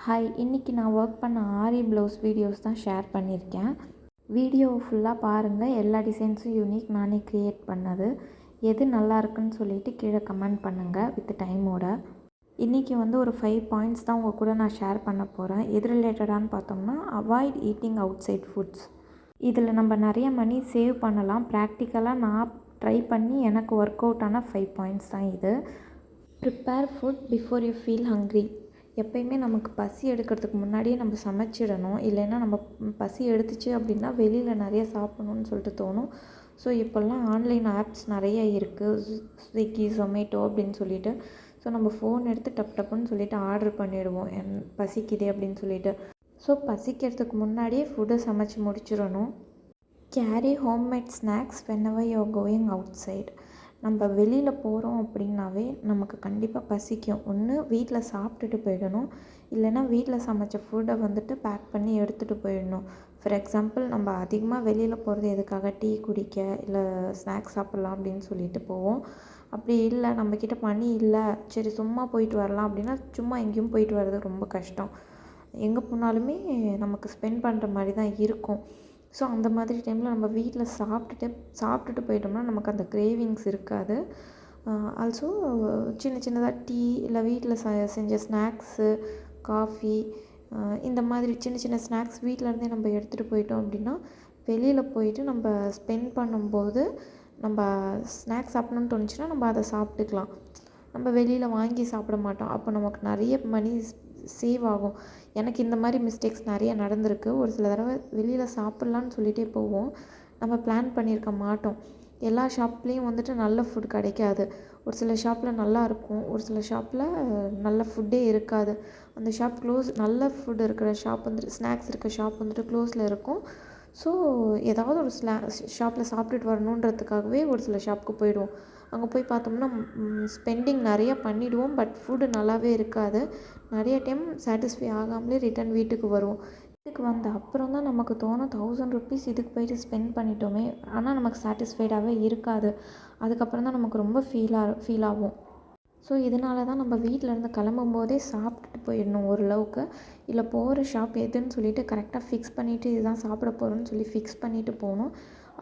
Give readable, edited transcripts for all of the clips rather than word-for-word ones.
Hi, இன்றைக்கி நான் work பண்ண ஆரி ப்ளவுஸ் வீடியோஸ் தான் ஷேர் பண்ணியிருக்கேன். வீடியோ ஃபுல்லாக பாருங்கள். எல்லா டிசைன்ஸும் யூனிக், நானே க்ரியேட் பண்ணது. எது நல்லா இருக்குன்னு சொல்லிவிட்டு கீழே கமெண்ட் பண்ணுங்கள் வித் டைமோட. இன்றைக்கி ஒரு 5 பாயிண்ட்ஸ் தான் உங்கள் கூட நான் ஷேர் பண்ண போகிறேன். எது ரிலேட்டடான்னு பார்த்தோம்னா, avoid eating outside foods. இதில் நம்ம நிறைய மணி சேவ் பண்ணலாம். ப்ராக்டிக்கலாக நான் ட்ரை பண்ணி எனக்கு ஒர்க் அவுட் ஆன 5 பாயிண்ட்ஸ் தான் இது. Prepare food before you feel hungry. எப்போயுமே நமக்கு பசி எடுக்கிறதுக்கு முன்னாடியே நம்ம சமைச்சிடணும். இல்லைன்னா நம்ம பசி எடுத்துச்சு அப்படின்னா வெளியில் நிறைய சாப்பிட்ணுன்னு சொல்லிட்டு தோணும். ஸோ இப்போல்லாம் ஆன்லைன் ஆப்ஸ் நிறைய இருக்குது, ஸ்விக்கி, ஜொமேட்டோ அப்படின்னு சொல்லிட்டு. ஸோ நம்ம ஃபோன் எடுத்து டப்புன்னு சொல்லிவிட்டு ஆர்டர் பண்ணிவிடுவோம், பசிக்குதே அப்படின்னு சொல்லிட்டு. ஸோ பசிக்கிறதுக்கு முன்னாடியே ஃபுட்டை சமைச்சு முடிச்சிடணும். Carry homemade snacks whenever you are going outside. நம்ம வெளியில் போகிறோம் அப்படின்னாவே நமக்கு கண்டிப்பாக பசிக்கும். ஒன்று வீட்டில் சாப்பிட்டுட்டு போயிடணும், இல்லைன்னா வீட்டில் சமைச்ச ஃபுட்டை பேக் பண்ணி எடுத்துகிட்டு போயிடணும். ஃபார் எக்ஸாம்பிள், நம்ம அதிகமாக வெளியில் போகிறது எதுக்காக? டீ குடிக்க, இல்லை ஸ்நாக்ஸ் சாப்பிட்லாம் அப்படின்னு சொல்லிட்டு போவோம். அப்படி இல்லை, நம்மக்கிட்ட மணி இல்லை, சரி சும்மா போயிட்டு வரலாம் அப்படின்னா சும்மா எங்கேயும் போயிட்டு வர்றது ரொம்ப கஷ்டம். எங்கே போனாலுமே நமக்கு ஸ்பெண்ட் பண்ணுற மாதிரி தான் இருக்கும். ஸோ அந்த மாதிரி டைமில் நம்ம வீட்டில் சாப்பிட்டுட்டு போயிட்டோம்னா நமக்கு அந்த கிரேவிங்ஸ் இருக்காது. ஆல்சோ சின்னதாக டீ, இல்லை வீட்டில் செஞ்ச ஸ்நாக்ஸு, காஃபி, இந்த மாதிரி சின்ன ஸ்நாக்ஸ் வீட்டிலருந்தே நம்ம எடுத்துகிட்டு போயிட்டோம் அப்படின்னா, வெளியில் போயிட்டு நம்ம ஸ்பெண்ட் பண்ணும்போது நம்ம ஸ்நாக்ஸ் சாப்பிட்ணுன்னு தோணுச்சுன்னா நம்ம அதை சாப்பிட்டுக்கலாம். நம்ம வெளியில் வாங்கி சாப்பிட மாட்டோம். அப்போ நமக்கு நிறைய மணி சேவ் ஆகும். எனக்கு இந்த மாதிரி மிஸ்டேக்ஸ் நிறைய நடந்திருக்கு. ஒரு சில தடவை வெளியில் சாப்பிட்லான்னு சொல்லிகிட்டே போவோம், நம்ம பிளான் பண்ணியிருக்க மாட்டோம். எல்லா ஷாப்லேயும் நல்ல ஃபுட் கிடைக்காது. ஒரு சில ஷாப்பில் நல்லா இருக்கும், ஒரு சில ஷாப்பில் நல்ல ஃபுட்டே இருக்காது. அந்த ஷாப் நல்ல ஃபுட் இருக்கிற ஷாப் ஸ்நாக்ஸ் இருக்க ஷாப் க்ளோஸில் இருக்கும். ஸோ ஏதாவது ஒரு ஷாப்பில் சாப்பிட்டுட்டு வரணுன்றதுக்காகவே ஒரு சில ஷாப்புக்கு போயிடுவோம். அங்கே போய் பார்த்தோம்னா ஸ்பெண்டிங் நிறையா பண்ணிவிடுவோம், பட் ஃபுட்டு நல்லாவே இருக்காது. நிறைய டைம் சாட்டிஸ்ஃபை ஆகாமலே ரிட்டன் வீட்டுக்கு வருவோம். வீட்டுக்கு வந்த அப்புறம் தான் நமக்கு தோணும், 1000 ருபீஸ் இதுக்கு போயிட்டு ஸ்பெண்ட் பண்ணிட்டோமே, ஆனால் நமக்கு சாட்டிஸ்ஃபைடாகவே இருக்காது. அதுக்கப்புறம் தான் நமக்கு ரொம்ப ஃபீல் ஆகும். ஸோ இதனால தான் நம்ம வீட்டிலேருந்து கிளம்பும் போதே சாப்பிட்டுட்டு போயிடணும் ஓரளவுக்கு. இல்லை போகிற ஷாப் எதுன்னு சொல்லிட்டு கரெக்டாக ஃபிக்ஸ் பண்ணிவிட்டு இதுதான் சாப்பிட போகிறோன்னு சொல்லி ஃபிக்ஸ் பண்ணிவிட்டு போகணும்.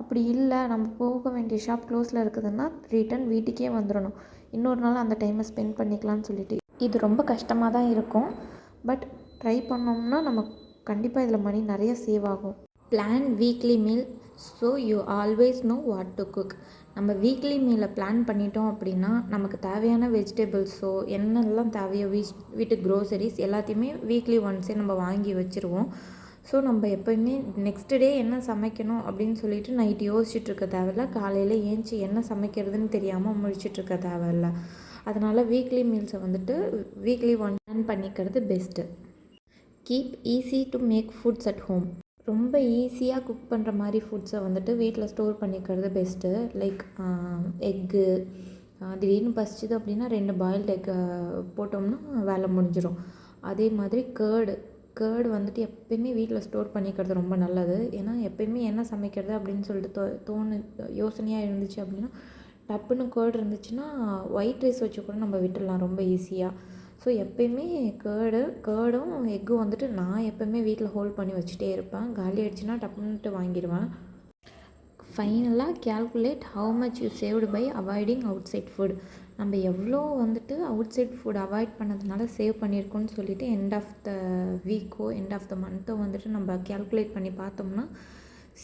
அப்படி இல்லை, நம்ம போக வேண்டிய ஷாப் க்ளோஸில் இருக்குதுன்னா ரிட்டன் வீட்டுக்கே வந்துடணும். இன்னொரு நாள் அந்த டைமை ஸ்பெண்ட் பண்ணிக்கலாம்னு சொல்லிட்டு. இது ரொம்ப கஷ்டமாக தான் இருக்கும், பட் ட்ரை பண்ணோம்னா நமக்கு கண்டிப்பாக இதில் மணி நிறைய சேவ் ஆகும். Plan weekly meal so you always know what to cook. நம்ம வீக்லி மீலை பிளான் பண்ணிட்டோம் அப்படின்னா நமக்கு தேவையான வெஜிடபிள்ஸோ என்னெல்லாம் தேவையோ வீட்டு க்ரோசரிஸ் எல்லாத்தையுமே வீக்லி ஒன்ஸே நம்ம வாங்கி வச்சுருவோம். ஸோ நம்ம எப்போயுமே நெக்ஸ்ட் டே என்ன சமைக்கணும் அப்படின்னு சொல்லிட்டு நைட்டு யோசிச்சுட்ருக்க தேவையில்ல. காலையில் ஏஞ்சி என்ன சமைக்கிறதுன்னு தெரியாமல் முழிச்சிட்ருக்க தேவையில்ல. அதனால் வீக்லி மீல்ஸை வீக்லி ஒன் பிளான் பண்ணிக்கிறது best. Keep easy to make foods at home. ரொம்ப ஈஸியாக குக் பண்ணுற மாதிரி ஃபுட்ஸை வீட்டில் ஸ்டோர் பண்ணிக்கிறது பெஸ்ட்டு. லைக் எக்கு, திடீர்னு பசிச்சுது அப்படின்னா 2 பாயில்டு எக்கை போட்டோம்னா வேலை முடிஞ்சிடும். அதே மாதிரி கேர்டு எப்போயுமே வீட்டில் ஸ்டோர் பண்ணிக்கிறது ரொம்ப நல்லது. ஏன்னா எப்போயுமே என்ன சமைக்கிறது அப்படின்னு சொல்லிட்டு யோசனையாக இருந்துச்சு அப்படின்னா டப்புன்னு கேர்டு இருந்துச்சுன்னா ஒயிட் ரைஸ் வச்சு கூட நம்ம விட்டுடலாம் ரொம்ப ஈஸியாக. ஸோ எப்போயுமே கேர்டும் எக்கும் நான் எப்போயுமே வீட்டில் ஹோல்ட் பண்ணி வச்சுட்டே இருப்பேன். காலி ஆகிடுச்சின்னா டப்புன்ட்டு வாங்கிடுவேன். ஃபைனலாக calculate how much you saved by avoiding outside food. நம்ம எவ்வளோ அவுட் சைட் ஃபுட் அவாய்ட் பண்ணதுனால சேவ் பண்ணியிருக்கோன்னு சொல்லிட்டு எண்ட் ஆஃப் த வீக்கோ எண்ட் ஆஃப் த மந்த்தோ நம்ம கேல்குலேட் பண்ணி பார்த்தோம்னா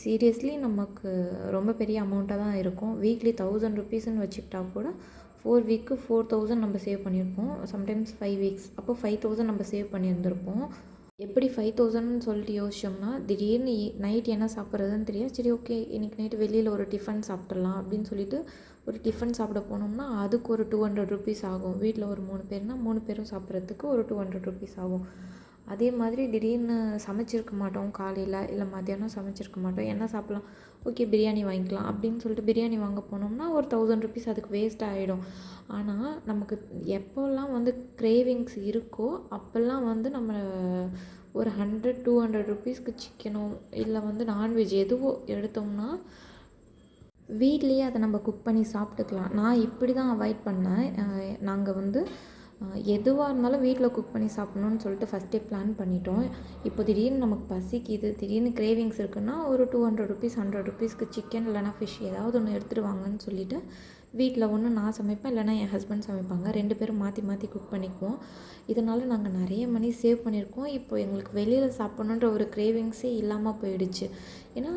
சீரியஸ்லி நமக்கு ரொம்ப பெரிய அமௌண்ட்டாக தான் இருக்கும். வீக்லி 1000 ருபீஸ்ன்னு வச்சுக்கிட்டா கூட 4 வீக்கு 4000 நம்ம சேவ் பண்ணியிருப்போம். சம்டைம்ஸ் 5 வீக்ஸ், அப்போ 5000 நம்ம சேவ் பண்ணியிருந்திருப்போம். எப்படி 5000ன்னு சொல்லிட்டு யோசிச்சோம்னா, திடீர்னு நைட் என்ன சாப்பிட்றதுன்னு தெரியாது. சரி, ஓகே, இன்றைக்கி நைட்டு வெளியில் ஒரு டிஃபன் சாப்பிட்றலாம் அப்படின்னு சொல்லிட்டு ஒரு டிஃபன் சாப்பிட போனோம்னா அதுக்கு ஒரு 200 ருபீஸ் ஆகும். வீட்டில் ஒரு 3 பேர்னால் 3 பேரும் சாப்பிட்றதுக்கு ஒரு 200 ருபீஸ் ஆகும். அதே மாதிரி திடீர்னு சமைச்சிருக்க மாட்டோம், காலையில் இல்லை மத்தியானம் சமைச்சிருக்க மாட்டோம், என்ன சாப்பிட்லாம், ஓகே பிரியாணி வாங்கிக்கலாம் அப்படின்னு சொல்லிட்டு பிரியாணி வாங்க போனோம்னா ஒரு 1000 ருபீஸ் அதுக்கு வேஸ்ட் ஆகிடும். ஆனால் நமக்கு எப்போல்லாம் கிரேவிங்ஸ் இருக்கோ அப்போல்லாம் நம்ம ஒரு 100-200 ருபீஸ்க்கு சிக்கனோ இல்லை நான்வெஜ் எதுவோ எடுத்தோம்னா வீட்லேயே அதை நம்ம குக் பண்ணி சாப்பிட்டுக்கலாம். நான் இப்படி தான் அவாய்ட் பண்ணேன். நாங்கள் எதுவாக இருந்தாலும் வீட்டில் குக் பண்ணி சாப்பிட்ணுன்னு சொல்லிட்டு ஃபஸ்ட்டே பிளான் பண்ணிட்டோம். இப்போ திடீர்னு நமக்கு பசிக்குது, திடீர்னு கிரேவிங்ஸ் இருக்குன்னா ஒரு ₹200 ₹100க்கு சிக்கன் இல்லைனா ஃபிஷ் ஏதாவது ஒன்று எடுத்துகிட்டு வாங்கன்னு சொல்லிவிட்டு வீட்டில் ஒன்று நான் சமைப்பேன், இல்லைனா என் ஹஸ்பண்ட் சமைப்பாங்க. 2 பேரும் மாற்றி மாற்றி குக் பண்ணிக்குவோம். இதனால் நாங்கள் நிறைய மணி சேவ் பண்ணியிருக்கோம். இப்போ எங்களுக்கு வெளியில் சாப்பிட்ணுன்ற ஒரு கிரேவிங்ஸே இல்லாமல் போயிடுச்சு. ஏன்னா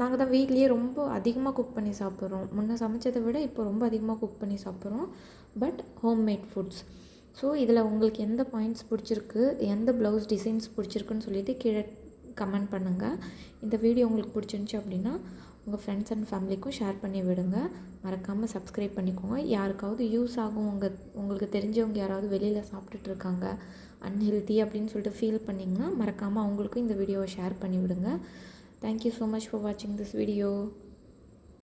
நாங்கள் தான் வீட்லேயே ரொம்ப அதிகமாக குக் பண்ணி சாப்பிட்றோம். முன்ன சமைச்சதை விட இப்போ ரொம்ப அதிகமாக குக் பண்ணி சாப்பிட்றோம். But homemade foods. ஸோ இதில் உங்களுக்கு எந்த பாயிண்ட்ஸ் பிடிச்சிருக்கு, எந்த ப்ளவுஸ் டிசைன்ஸ் பிடிச்சிருக்குன்னு சொல்லிவிட்டு கீழே கமெண்ட் பண்ணுங்கள். இந்த வீடியோ உங்களுக்கு பிடிச்சிருந்துச்சி அப்படின்னா உங்கள் ஃப்ரெண்ட்ஸ் அண்ட் ஃபேமிலிக்கும் ஷேர் பண்ணி விடுங்க. மறக்காமல் சப்ஸ்கிரைப் பண்ணிக்கோங்க. யாருக்காவது யூஸ் ஆகும், உங்களுக்கு தெரிஞ்சவங்க யாராவது வெளியில் சாப்பிட்டுட்டு இருக்காங்க அன்ஹெல்த்தி அப்படின்னு சொல்லிட்டு ஃபீல் பண்ணிங்கன்னா மறக்காமல் அவங்களுக்கும் இந்த வீடியோவை ஷேர் பண்ணி விடுங்க. தேங்க்யூ ஸோ மச் ஃபார் வாட்சிங் திஸ் வீடியோ.